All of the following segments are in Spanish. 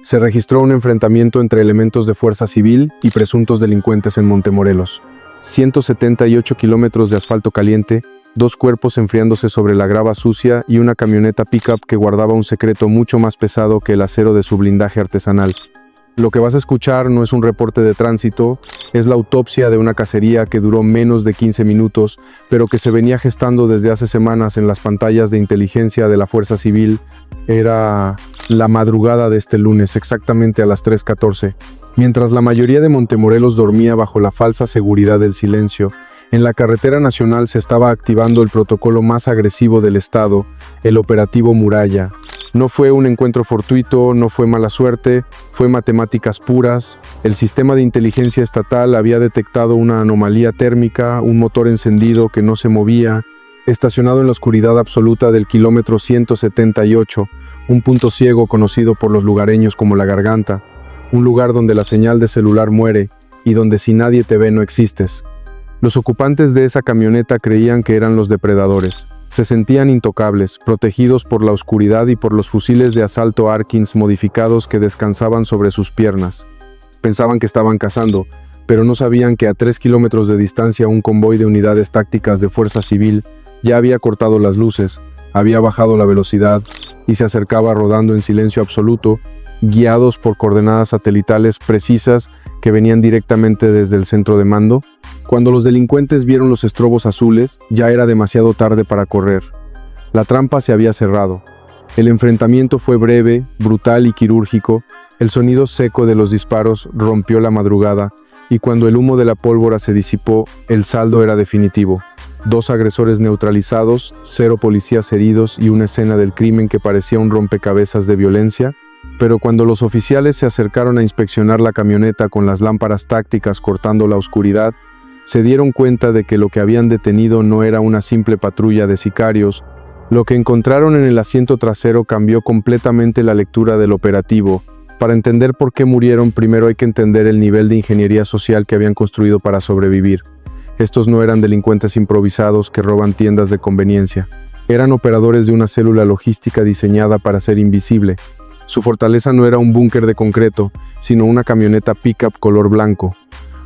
Se registró un enfrentamiento entre elementos de fuerza civil y presuntos delincuentes en Montemorelos. 178 kilómetros de asfalto caliente, 2 cuerpos enfriándose sobre la grava sucia y una camioneta pickup que guardaba un secreto mucho más pesado que el acero de su blindaje artesanal. Lo que vas a escuchar no es un reporte de tránsito, es la autopsia de una cacería que duró menos de 15 minutos, pero que se venía gestando desde hace semanas en las pantallas de inteligencia de la Fuerza Civil. Era la madrugada de este lunes, exactamente a las 3:14. Mientras la mayoría de Montemorelos dormía bajo la falsa seguridad del silencio, en la carretera nacional se estaba activando el protocolo más agresivo del estado, el operativo Muralla. No fue un encuentro fortuito, no fue mala suerte, fue matemáticas puras. El sistema de inteligencia estatal había detectado una anomalía térmica, un motor encendido que no se movía, estacionado en la oscuridad absoluta del kilómetro 178, un punto ciego conocido por los lugareños como La Garganta, un lugar donde la señal de celular muere y donde si nadie te ve no existes. Los ocupantes de esa camioneta creían que eran los depredadores. Se sentían intocables, protegidos por la oscuridad y por los fusiles de asalto Harkins modificados que descansaban sobre sus piernas. Pensaban que estaban cazando, pero no sabían que a 3 kilómetros de distancia un convoy de unidades tácticas de fuerza civil ya había cortado las luces, había bajado la velocidad y se acercaba rodando en silencio absoluto, guiados por coordenadas satelitales precisas que venían directamente desde el centro de mando. Cuando los delincuentes vieron los estrobos azules, ya era demasiado tarde para correr. La trampa se había cerrado. El enfrentamiento fue breve, brutal y quirúrgico. El sonido seco de los disparos rompió la madrugada, y cuando el humo de la pólvora se disipó, el saldo era definitivo. 2 agresores neutralizados, 0 policías heridos y una escena del crimen que parecía un rompecabezas de violencia. Pero cuando los oficiales se acercaron a inspeccionar la camioneta con las lámparas tácticas cortando la oscuridad, se dieron cuenta de que lo que habían detenido no era una simple patrulla de sicarios. Lo que encontraron en el asiento trasero cambió completamente la lectura del operativo. Para entender por qué murieron, primero hay que entender el nivel de ingeniería social que habían construido para sobrevivir. Estos no eran delincuentes improvisados que roban tiendas de conveniencia. Eran operadores de una célula logística diseñada para ser invisible. Su fortaleza no era un búnker de concreto, sino una camioneta pickup color blanco.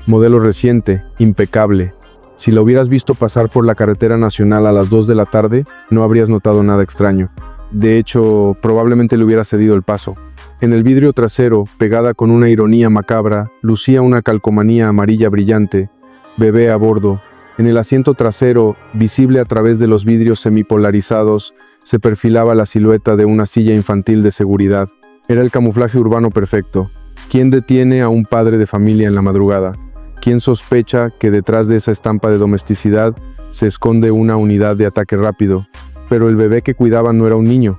Modelo reciente, impecable. Si la hubieras visto pasar por la carretera nacional a las 2 de la tarde, no habrías notado nada extraño. De hecho, probablemente le hubiera cedido el paso. En el vidrio trasero, pegada con una ironía macabra, lucía una calcomanía amarilla brillante, bebé a bordo. En el asiento trasero, visible a través de los vidrios semipolarizados, se perfilaba la silueta de una silla infantil de seguridad. Era el camuflaje urbano perfecto. ¿Quién detiene a un padre de familia en la madrugada? ¿Quién sospecha que detrás de esa estampa de domesticidad se esconde una unidad de ataque rápido? Pero el bebé que cuidaban no era un niño.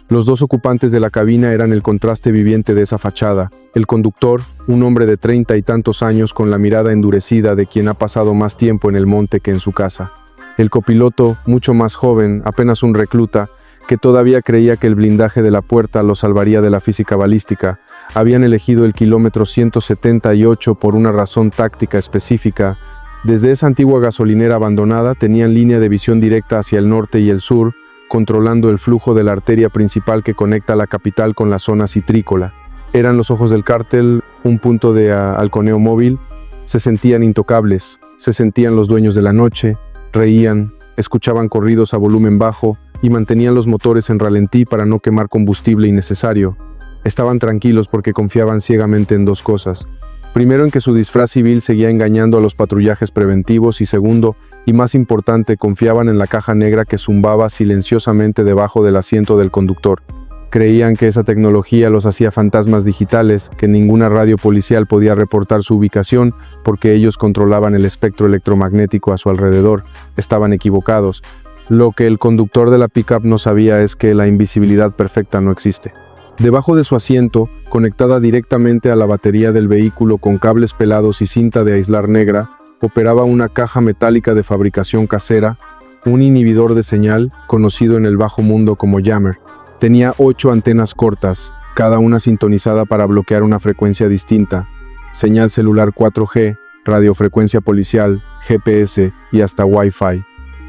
Los 2 ocupantes de la cabina eran el contraste viviente de esa fachada. El conductor, un hombre de 30 y tantos años con la mirada endurecida de quien ha pasado más tiempo en el monte que en su casa. El copiloto, mucho más joven, apenas un recluta, que todavía creía que el blindaje de la puerta lo salvaría de la física balística. Habían elegido el kilómetro 178 por una razón táctica específica. Desde esa antigua gasolinera abandonada tenían línea de visión directa hacia el norte y el sur, controlando el flujo de la arteria principal que conecta la capital con la zona citrícola. Eran los ojos del cártel, un punto de halconeo móvil. Se sentían intocables, se sentían los dueños de la noche, reían, escuchaban corridos a volumen bajo y mantenían los motores en ralentí para no quemar combustible innecesario. Estaban tranquilos porque confiaban ciegamente en 2 cosas. Primero, en que su disfraz civil seguía engañando a los patrullajes preventivos y segundo, y más importante, confiaban en la caja negra que zumbaba silenciosamente debajo del asiento del conductor. Creían que esa tecnología los hacía fantasmas digitales, que ninguna radio policial podía reportar su ubicación porque ellos controlaban el espectro electromagnético a su alrededor. Estaban equivocados. Lo que el conductor de la pickup no sabía es que la invisibilidad perfecta no existe. Debajo de su asiento, conectada directamente a la batería del vehículo con cables pelados y cinta de aislar negra, operaba una caja metálica de fabricación casera, un inhibidor de señal, conocido en el bajo mundo como jammer. Tenía 8 antenas cortas, cada una sintonizada para bloquear una frecuencia distinta, señal celular 4G, radiofrecuencia policial, GPS y hasta Wi-Fi.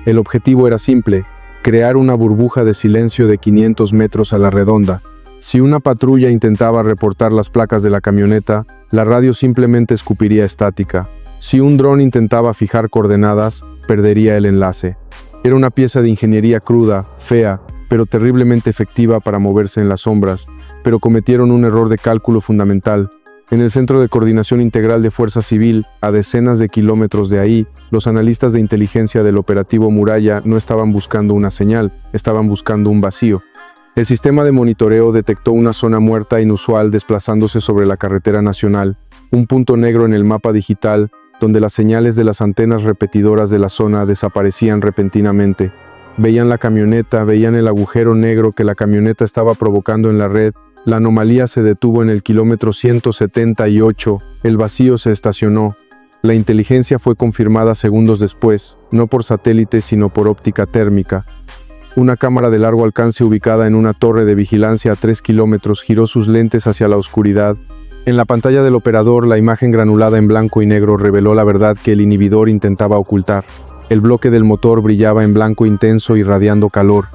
El objetivo era simple: crear una burbuja de silencio de 500 metros a la redonda. Si una patrulla intentaba reportar las placas de la camioneta, la radio simplemente escupiría estática. Si un dron intentaba fijar coordenadas, perdería el enlace. Era una pieza de ingeniería cruda, fea, pero terriblemente efectiva para moverse en las sombras, pero cometieron un error de cálculo fundamental. En el Centro de Coordinación Integral de Fuerza Civil, a decenas de kilómetros de ahí, los analistas de inteligencia del operativo Muralla no estaban buscando una señal, estaban buscando un vacío. El sistema de monitoreo detectó una zona muerta inusual desplazándose sobre la carretera nacional, un punto negro en el mapa digital, donde las señales de las antenas repetidoras de la zona desaparecían repentinamente. Veían la camioneta, veían el agujero negro que la camioneta estaba provocando en la red. La anomalía se detuvo en el kilómetro 178, el vacío se estacionó. La inteligencia fue confirmada segundos después, no por satélite sino por óptica térmica. Una cámara de largo alcance ubicada en una torre de vigilancia a 3 kilómetros giró sus lentes hacia la oscuridad. En la pantalla del operador, la imagen granulada en blanco y negro reveló la verdad que el inhibidor intentaba ocultar. El bloque del motor brillaba en blanco intenso irradiando calor.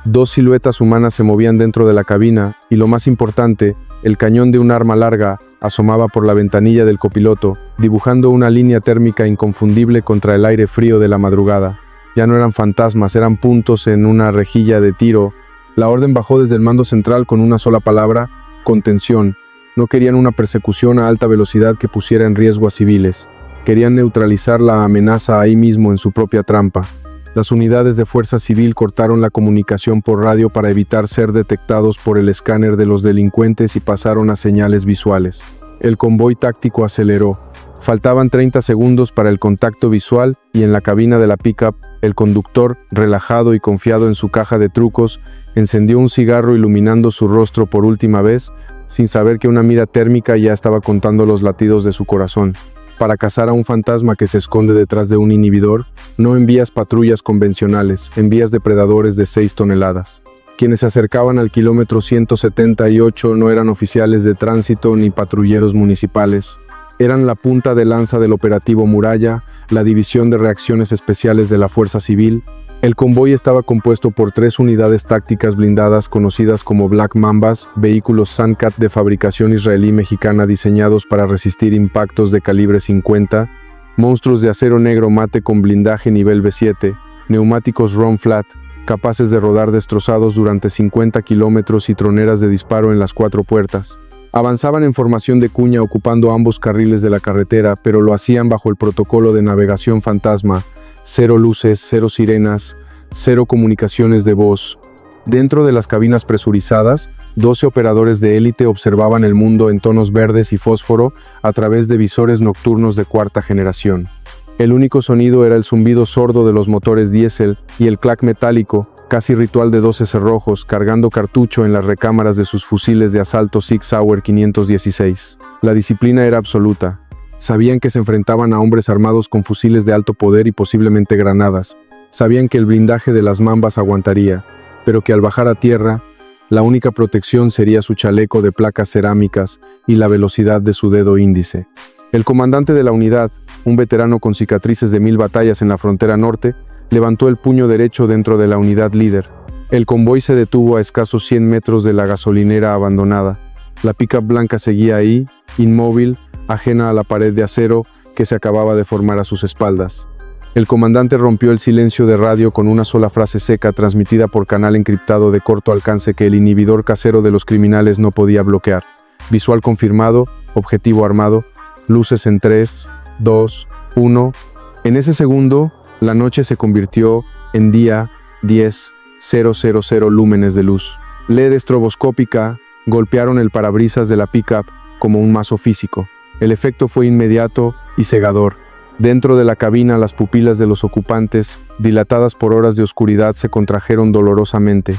Dos siluetas humanas se movían dentro de la cabina, y lo más importante, el cañón de un arma larga asomaba por la ventanilla del copiloto, dibujando una línea térmica inconfundible contra el aire frío de la madrugada. Ya no eran fantasmas, eran puntos en una rejilla de tiro. La orden bajó desde el mando central con una sola palabra: contención. No querían una persecución a alta velocidad que pusiera en riesgo a civiles. Querían neutralizar la amenaza ahí mismo en su propia trampa. Las unidades de fuerza civil cortaron la comunicación por radio para evitar ser detectados por el escáner de los delincuentes y pasaron a señales visuales. El convoy táctico aceleró. Faltaban 30 segundos para el contacto visual y en la cabina de la pickup, el conductor, relajado y confiado en su caja de trucos, encendió un cigarro iluminando su rostro por última vez, sin saber que una mira térmica ya estaba contando los latidos de su corazón. Para cazar a un fantasma que se esconde detrás de un inhibidor, no envías patrullas convencionales, envías depredadores de 6 toneladas. Quienes se acercaban al kilómetro 178 no eran oficiales de tránsito ni patrulleros municipales. Eran la punta de lanza del operativo Muralla, la división de reacciones especiales de la Fuerza Civil. El convoy estaba compuesto por 3 unidades tácticas blindadas conocidas como Black Mambas, vehículos Sandcat de fabricación israelí-mexicana diseñados para resistir impactos de calibre 50, monstruos de acero negro mate con blindaje nivel B7, neumáticos Run Flat, capaces de rodar destrozados durante 50 kilómetros y troneras de disparo en las 4 puertas. Avanzaban en formación de cuña ocupando ambos carriles de la carretera, pero lo hacían bajo el protocolo de navegación fantasma: 0 luces, 0 sirenas, 0 comunicaciones de voz. Dentro de las cabinas presurizadas, 12 operadores de élite observaban el mundo en tonos verdes y fósforo a través de visores nocturnos de 4ª generación. El único sonido era el zumbido sordo de los motores diésel y el clac metálico, casi ritual de 12 cerrojos, cargando cartucho en las recámaras de sus fusiles de asalto Sig Sauer 516. La disciplina era absoluta. Sabían que se enfrentaban a hombres armados con fusiles de alto poder y posiblemente granadas. Sabían que el blindaje de las Mambas aguantaría, pero que al bajar a tierra, la única protección sería su chaleco de placas cerámicas y la velocidad de su dedo índice. El comandante de la unidad, un veterano con cicatrices de 1000 batallas en la frontera norte, levantó el puño derecho dentro de la unidad líder. El convoy se detuvo a escasos 100 metros de la gasolinera abandonada. La pickup blanca seguía ahí, inmóvil, ajena a la pared de acero que se acababa de formar a sus espaldas. El comandante rompió el silencio de radio con una sola frase seca transmitida por canal encriptado de corto alcance que el inhibidor casero de los criminales no podía bloquear. Visual confirmado, objetivo armado, luces en 3, 2, 1. En ese segundo, la noche se convirtió en día 10,000 lúmenes de luz. LED estroboscópica golpearon el parabrisas de la pickup como un mazo físico. El efecto fue inmediato y cegador. Dentro de la cabina, las pupilas de los ocupantes, dilatadas por horas de oscuridad, se contrajeron dolorosamente.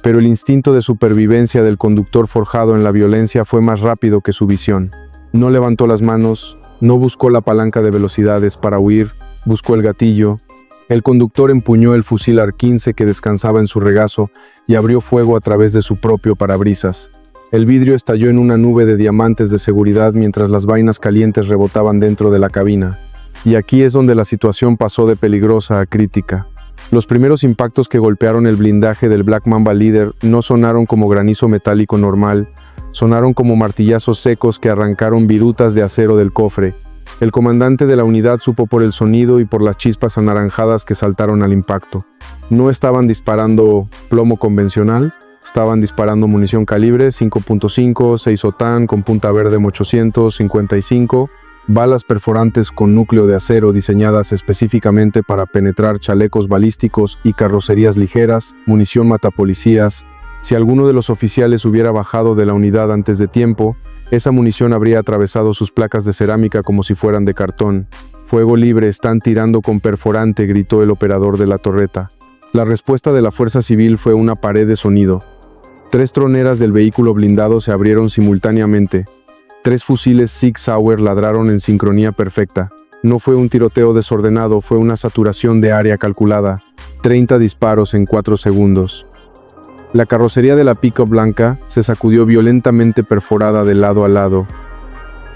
Pero el instinto de supervivencia del conductor forjado en la violencia fue más rápido que su visión. No levantó las manos, no buscó la palanca de velocidades para huir, buscó el gatillo. El conductor empuñó el fusil AR-15 que descansaba en su regazo y abrió fuego a través de su propio parabrisas. El vidrio estalló en una nube de diamantes de seguridad mientras las vainas calientes rebotaban dentro de la cabina. Y aquí es donde la situación pasó de peligrosa a crítica. Los primeros impactos que golpearon el blindaje del Black Mamba líder no sonaron como granizo metálico normal, sonaron como martillazos secos que arrancaron virutas de acero del cofre. El comandante de la unidad supo por el sonido y por las chispas anaranjadas que saltaron al impacto. No estaban disparando plomo convencional, estaban disparando munición calibre 5.5, 6 OTAN con punta verde M855, balas perforantes con núcleo de acero diseñadas específicamente para penetrar chalecos balísticos y carrocerías ligeras, munición matapolicías. Si alguno de los oficiales hubiera bajado de la unidad antes de tiempo, esa munición habría atravesado sus placas de cerámica como si fueran de cartón. «Fuego libre, están tirando con perforante», gritó el operador de la torreta. La respuesta de la fuerza civil fue una pared de sonido. 3 troneras del vehículo blindado se abrieron simultáneamente. 3 fusiles Sig Sauer ladraron en sincronía perfecta. No fue un tiroteo desordenado, fue una saturación de área calculada. 30 disparos en 4 segundos. La carrocería de la pick-up blanca se sacudió violentamente perforada de lado a lado.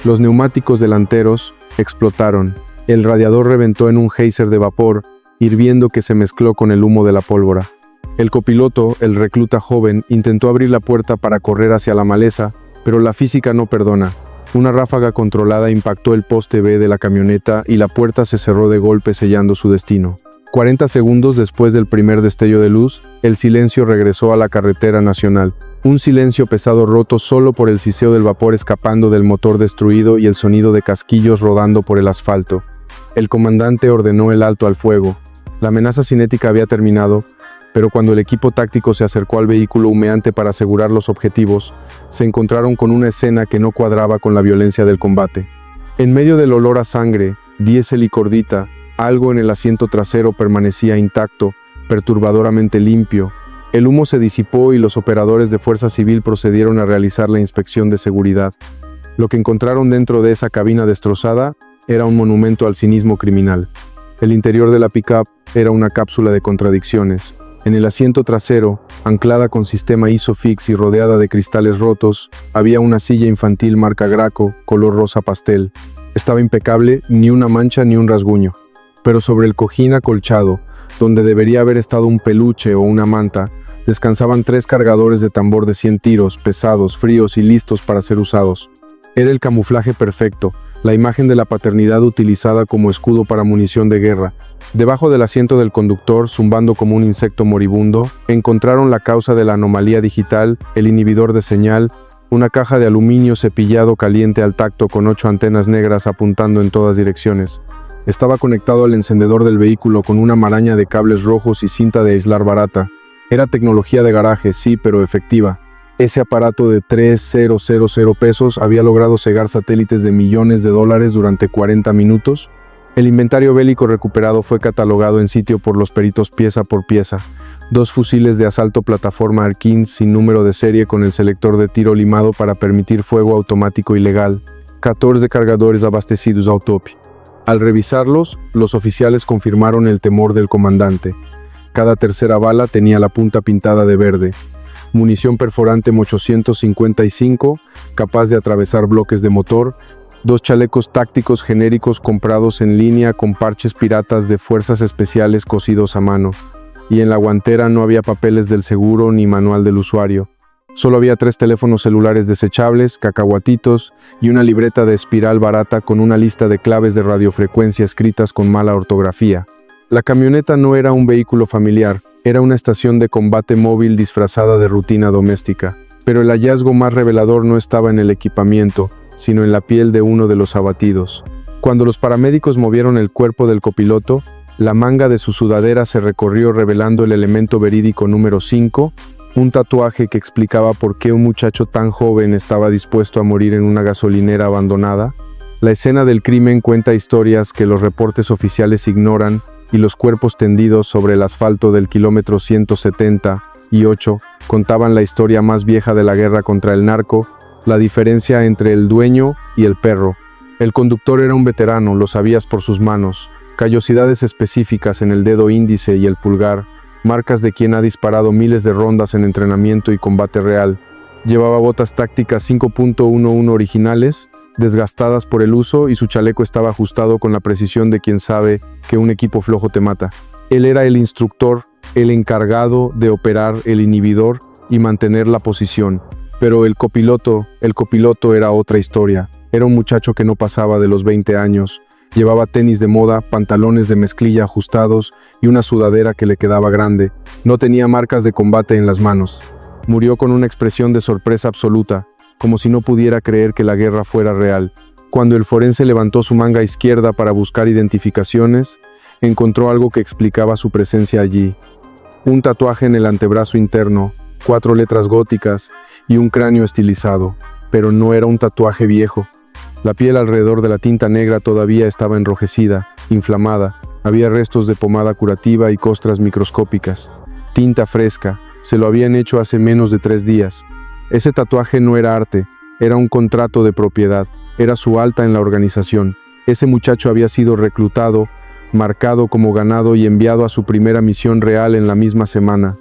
Los neumáticos delanteros explotaron. El radiador reventó en un geyser de vapor, hirviendo que se mezcló con el humo de la pólvora. El copiloto, el recluta joven, intentó abrir la puerta para correr hacia la maleza, pero la física no perdona. Una ráfaga controlada impactó el poste B de la camioneta y la puerta se cerró de golpe sellando su destino. 40 segundos después del primer destello de luz, el silencio regresó a la carretera nacional. Un silencio pesado roto solo por el siseo del vapor escapando del motor destruido y el sonido de casquillos rodando por el asfalto. El comandante ordenó el alto al fuego. La amenaza cinética había terminado, pero cuando el equipo táctico se acercó al vehículo humeante para asegurar los objetivos, se encontraron con una escena que no cuadraba con la violencia del combate. En medio del olor a sangre, diésel y cordita, algo en el asiento trasero permanecía intacto, perturbadoramente limpio. El humo se disipó y los operadores de Fuerza Civil procedieron a realizar la inspección de seguridad. Lo que encontraron dentro de esa cabina destrozada era un monumento al cinismo criminal. El interior de la pick-up era una cápsula de contradicciones. En el asiento trasero, anclada con sistema ISOFIX y rodeada de cristales rotos, había una silla infantil marca Graco, color rosa pastel. Estaba impecable, ni una mancha ni un rasguño. Pero sobre el cojín acolchado, donde debería haber estado un peluche o una manta, descansaban 3 cargadores de tambor de 100 tiros, pesados, fríos y listos para ser usados. Era el camuflaje perfecto, la imagen de la paternidad utilizada como escudo para munición de guerra. Debajo del asiento del conductor, zumbando como un insecto moribundo, encontraron la causa de la anomalía digital, el inhibidor de señal, una caja de aluminio cepillado caliente al tacto con 8 antenas negras apuntando en todas direcciones. Estaba conectado al encendedor del vehículo con una maraña de cables rojos y cinta de aislar barata. Era tecnología de garaje, sí, pero efectiva. Ese aparato de 3.000 pesos había logrado cegar satélites de millones de dólares durante 40 minutos. El inventario bélico recuperado fue catalogado en sitio por los peritos pieza por pieza. 2 fusiles de asalto plataforma Arquins sin número de serie con el selector de tiro limado para permitir fuego automático ilegal. 14 cargadores abastecidos autopia. Al revisarlos, los oficiales confirmaron el temor del comandante. Cada tercera bala tenía la punta pintada de verde. Munición perforante M855, capaz de atravesar bloques de motor. 2 chalecos tácticos genéricos comprados en línea con parches piratas de fuerzas especiales cosidos a mano. Y en la guantera no había papeles del seguro ni manual del usuario. Solo había 3 teléfonos celulares desechables, cacahuatitos y una libreta de espiral barata con una lista de claves de radiofrecuencia escritas con mala ortografía. La camioneta no era un vehículo familiar, era una estación de combate móvil disfrazada de rutina doméstica. Pero el hallazgo más revelador no estaba en el equipamiento, sino en la piel de uno de los abatidos. Cuando los paramédicos movieron el cuerpo del copiloto, la manga de su sudadera se recorrió revelando el elemento verídico número 5, un tatuaje que explicaba por qué un muchacho tan joven estaba dispuesto a morir en una gasolinera abandonada. La escena del crimen cuenta historias que los reportes oficiales ignoran y los cuerpos tendidos sobre el asfalto del kilómetro 178 contaban la historia más vieja de la guerra contra el narco, la diferencia entre el dueño y el perro. El conductor era un veterano, lo sabías por sus manos, callosidades específicas en el dedo índice y el pulgar, marcas de quien ha disparado miles de rondas en entrenamiento y combate real. Llevaba botas tácticas 5.11 originales, desgastadas por el uso, y su chaleco estaba ajustado con la precisión de quien sabe que un equipo flojo te mata. Él era el instructor, el encargado de operar el inhibidor y mantener la posición. Pero el copiloto era otra historia. Era un muchacho que no pasaba de los 20 años. Llevaba tenis de moda, pantalones de mezclilla ajustados y una sudadera que le quedaba grande. No tenía marcas de combate en las manos. Murió con una expresión de sorpresa absoluta, como si no pudiera creer que la guerra fuera real. Cuando el forense levantó su manga izquierda para buscar identificaciones, encontró algo que explicaba su presencia allí. Un tatuaje en el antebrazo interno, 4 letras góticas y un cráneo estilizado. Pero no era un tatuaje viejo. La piel alrededor de la tinta negra todavía estaba enrojecida, inflamada. Había restos de pomada curativa y costras microscópicas. Tinta fresca. Se lo habían hecho hace menos de 3 días. Ese tatuaje no era arte, era un contrato de propiedad. Era su alta en la organización. Ese muchacho había sido reclutado, marcado como ganado y enviado a su primera misión real en la misma semana.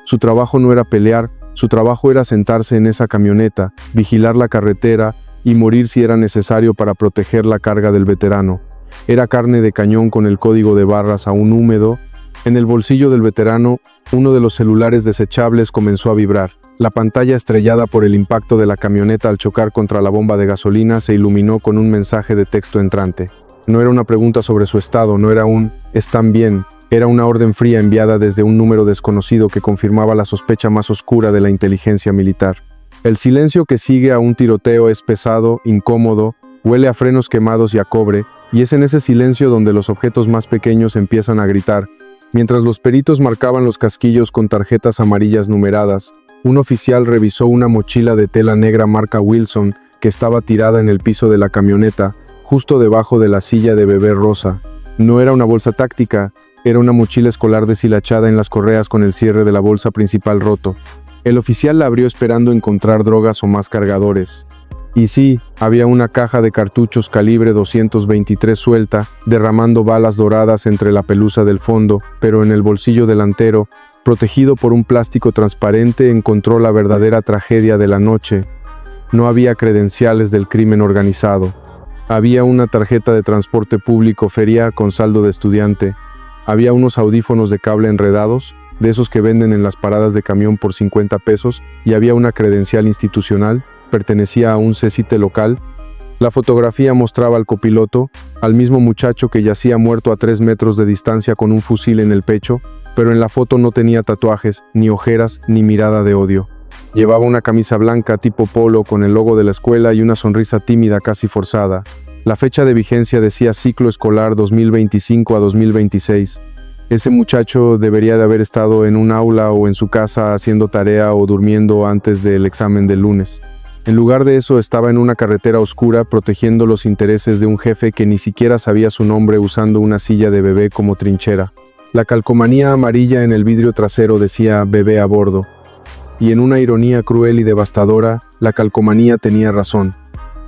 Su trabajo no era pelear, su trabajo era sentarse en esa camioneta, vigilar la carretera y morir si era necesario para proteger la carga del veterano. Era carne de cañón con el código de barras aún húmedo. En el bolsillo del veterano, uno de los celulares desechables comenzó a vibrar. La pantalla estrellada por el impacto de la camioneta al chocar contra la bomba de gasolina se iluminó con un mensaje de texto entrante. No era una pregunta sobre su estado, no era un «¿están bien?». Era una orden fría enviada desde un número desconocido que confirmaba la sospecha más oscura de la inteligencia militar. El silencio que sigue a un tiroteo es pesado, incómodo, huele a frenos quemados y a cobre, y es en ese silencio donde los objetos más pequeños empiezan a gritar. Mientras los peritos marcaban los casquillos con tarjetas amarillas numeradas, un oficial revisó una mochila de tela negra marca Wilson que estaba tirada en el piso de la camioneta, justo debajo de la silla de bebé rosa. No era una bolsa táctica, era una mochila escolar deshilachada en las correas con el cierre de la bolsa principal roto. El oficial la abrió esperando encontrar drogas o más cargadores. Y sí, había una caja de cartuchos calibre 223 suelta, derramando balas doradas entre la pelusa del fondo, pero en el bolsillo delantero, protegido por un plástico transparente, encontró la verdadera tragedia de la noche. No había credenciales del crimen organizado. Había una tarjeta de transporte público feria con saldo de estudiante. Había unos audífonos de cable enredados, de esos que venden en las paradas de camión por 50 pesos, y había una credencial institucional, pertenecía a un CECITE local. La fotografía mostraba al copiloto, al mismo muchacho que yacía muerto a 3 metros de distancia con un fusil en el pecho, pero en la foto no tenía tatuajes, ni ojeras, ni mirada de odio. Llevaba una camisa blanca tipo polo con el logo de la escuela y una sonrisa tímida casi forzada. La fecha de vigencia decía ciclo escolar 2025 a 2026. Ese muchacho debería de haber estado en un aula o en su casa haciendo tarea o durmiendo antes del examen del lunes. En lugar de eso estaba en una carretera oscura protegiendo los intereses de un jefe que ni siquiera sabía su nombre usando una silla de bebé como trinchera. La calcomanía amarilla en el vidrio trasero decía bebé a bordo. Y en una ironía cruel y devastadora, la calcomanía tenía razón.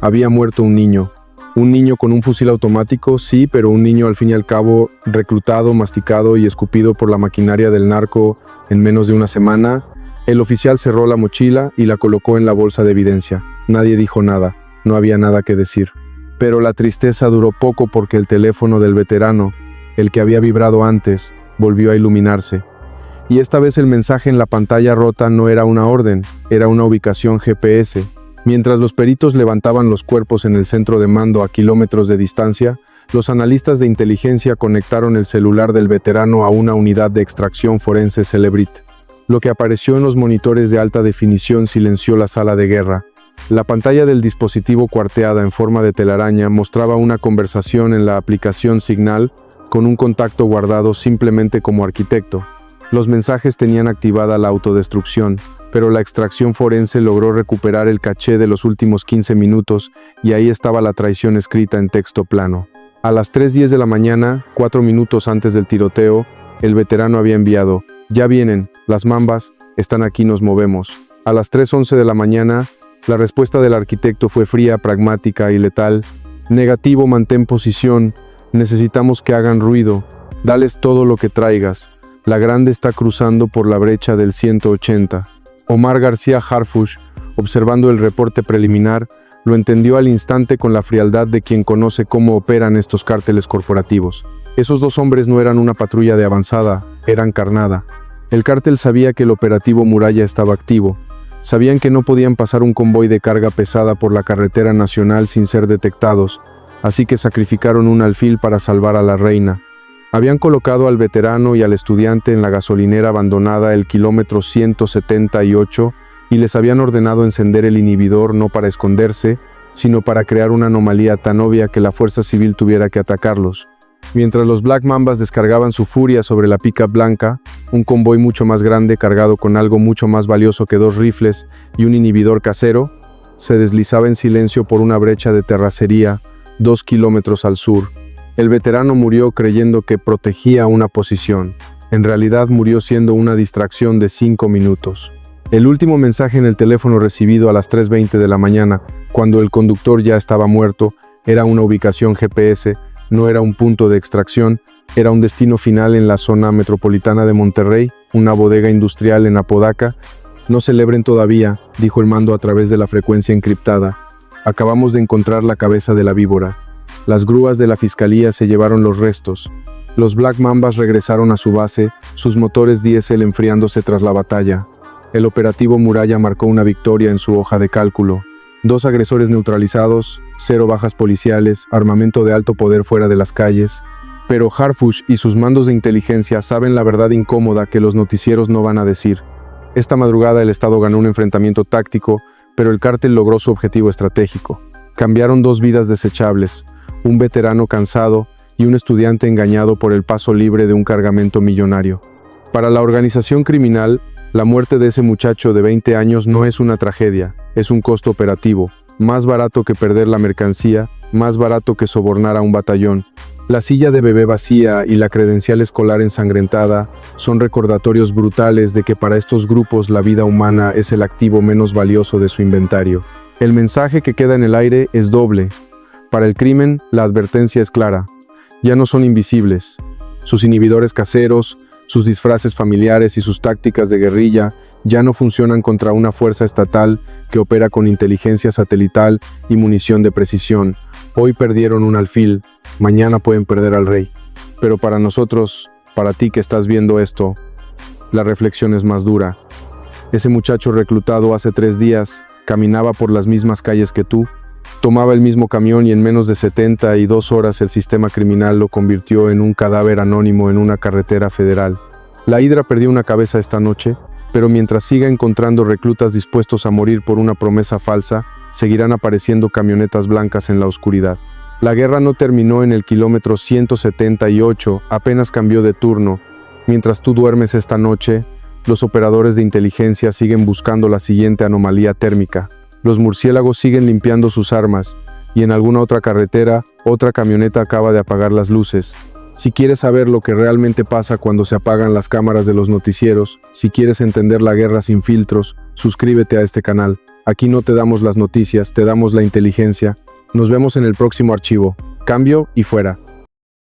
Había muerto un niño. Un niño con un fusil automático, sí, pero un niño al fin y al cabo reclutado, masticado y escupido por la maquinaria del narco en menos de una semana. El oficial cerró la mochila y la colocó en la bolsa de evidencia. Nadie dijo nada, no había nada que decir. Pero la tristeza duró poco porque el teléfono del veterano, el que había vibrado antes, volvió a iluminarse. Y esta vez el mensaje en la pantalla rota no era una orden, era una ubicación GPS. Mientras los peritos levantaban los cuerpos en el centro de mando a kilómetros de distancia, los analistas de inteligencia conectaron el celular del veterano a una unidad de extracción forense Celebrit. Lo que apareció en los monitores de alta definición silenció la sala de guerra. La pantalla del dispositivo cuarteada en forma de telaraña mostraba una conversación en la aplicación Signal con un contacto guardado simplemente como arquitecto. Los mensajes tenían activada la autodestrucción, pero la extracción forense logró recuperar el caché de los últimos 15 minutos y ahí estaba la traición escrita en texto plano. A las 3:10 de la mañana, 4 minutos antes del tiroteo, el veterano había enviado: «Ya vienen, las mambas, están aquí, nos movemos». A las 3:11 de la mañana, la respuesta del arquitecto fue fría, pragmática y letal. «Negativo, mantén posición, necesitamos que hagan ruido, dales todo lo que traigas. La grande está cruzando por la brecha del 180». Omar García Harfuch, observando el reporte preliminar, lo entendió al instante con la frialdad de quien conoce cómo operan estos cárteles corporativos. Esos dos hombres no eran una patrulla de avanzada, eran carnada. El cártel sabía que el operativo Muralla estaba activo. Sabían que no podían pasar un convoy de carga pesada por la carretera nacional sin ser detectados, así que sacrificaron un alfil para salvar a la reina. Habían colocado al veterano y al estudiante en la gasolinera abandonada el kilómetro 178 y les habían ordenado encender el inhibidor no para esconderse, sino para crear una anomalía tan obvia que la fuerza civil tuviera que atacarlos. Mientras los Black Mambas descargaban su furia sobre la pickup blanca, un convoy mucho más grande cargado con algo mucho más valioso que 2 rifles y un inhibidor casero, se deslizaba en silencio por una brecha de terracería 2 kilómetros al sur. El veterano murió creyendo que protegía una posición. En realidad murió siendo una distracción de 5 minutos. El último mensaje en el teléfono recibido a las 3:20 de la mañana, cuando el conductor ya estaba muerto, era una ubicación GPS. No era un punto de extracción, era un destino final en la zona metropolitana de Monterrey, una bodega industrial en Apodaca. No celebren todavía, dijo el mando a través de la frecuencia encriptada. Acabamos de encontrar la cabeza de la víbora. Las grúas de la fiscalía se llevaron los restos. Los Black Mambas regresaron a su base, sus motores diésel enfriándose tras la batalla. El operativo Muralla marcó una victoria en su hoja de cálculo. 2 agresores neutralizados, 0 bajas policiales, armamento de alto poder fuera de las calles. Pero Harfush y sus mandos de inteligencia saben la verdad incómoda que los noticieros no van a decir. Esta madrugada el Estado ganó un enfrentamiento táctico, pero el cártel logró su objetivo estratégico. Cambiaron 2 vidas desechables, un veterano cansado y un estudiante engañado por el paso libre de un cargamento millonario. Para la organización criminal, la muerte de ese muchacho de 20 años no es una tragedia, es un costo operativo, más barato que perder la mercancía, más barato que sobornar a un batallón. La silla de bebé vacía y la credencial escolar ensangrentada son recordatorios brutales de que para estos grupos la vida humana es el activo menos valioso de su inventario. El mensaje que queda en el aire es doble. Para el crimen, la advertencia es clara. Ya no son invisibles. Sus inhibidores caseros, sus disfraces familiares y sus tácticas de guerrilla ya no funcionan contra una fuerza estatal que opera con inteligencia satelital y munición de precisión. Hoy perdieron un alfil, mañana pueden perder al rey. Pero para nosotros, para ti que estás viendo esto, la reflexión es más dura. Ese muchacho reclutado hace 3 días caminaba por las mismas calles que tú, tomaba el mismo camión y en menos de 72 horas el sistema criminal lo convirtió en un cadáver anónimo en una carretera federal. La Hidra perdió una cabeza esta noche, pero mientras siga encontrando reclutas dispuestos a morir por una promesa falsa, seguirán apareciendo camionetas blancas en la oscuridad. La guerra no terminó en el kilómetro 178, apenas cambió de turno. Mientras tú duermes esta noche, los operadores de inteligencia siguen buscando la siguiente anomalía térmica. Los murciélagos siguen limpiando sus armas, y en alguna otra carretera, otra camioneta acaba de apagar las luces. Si quieres saber lo que realmente pasa cuando se apagan las cámaras de los noticieros, si quieres entender la guerra sin filtros, suscríbete a este canal. Aquí no te damos las noticias, te damos la inteligencia. Nos vemos en el próximo archivo. Cambio y fuera.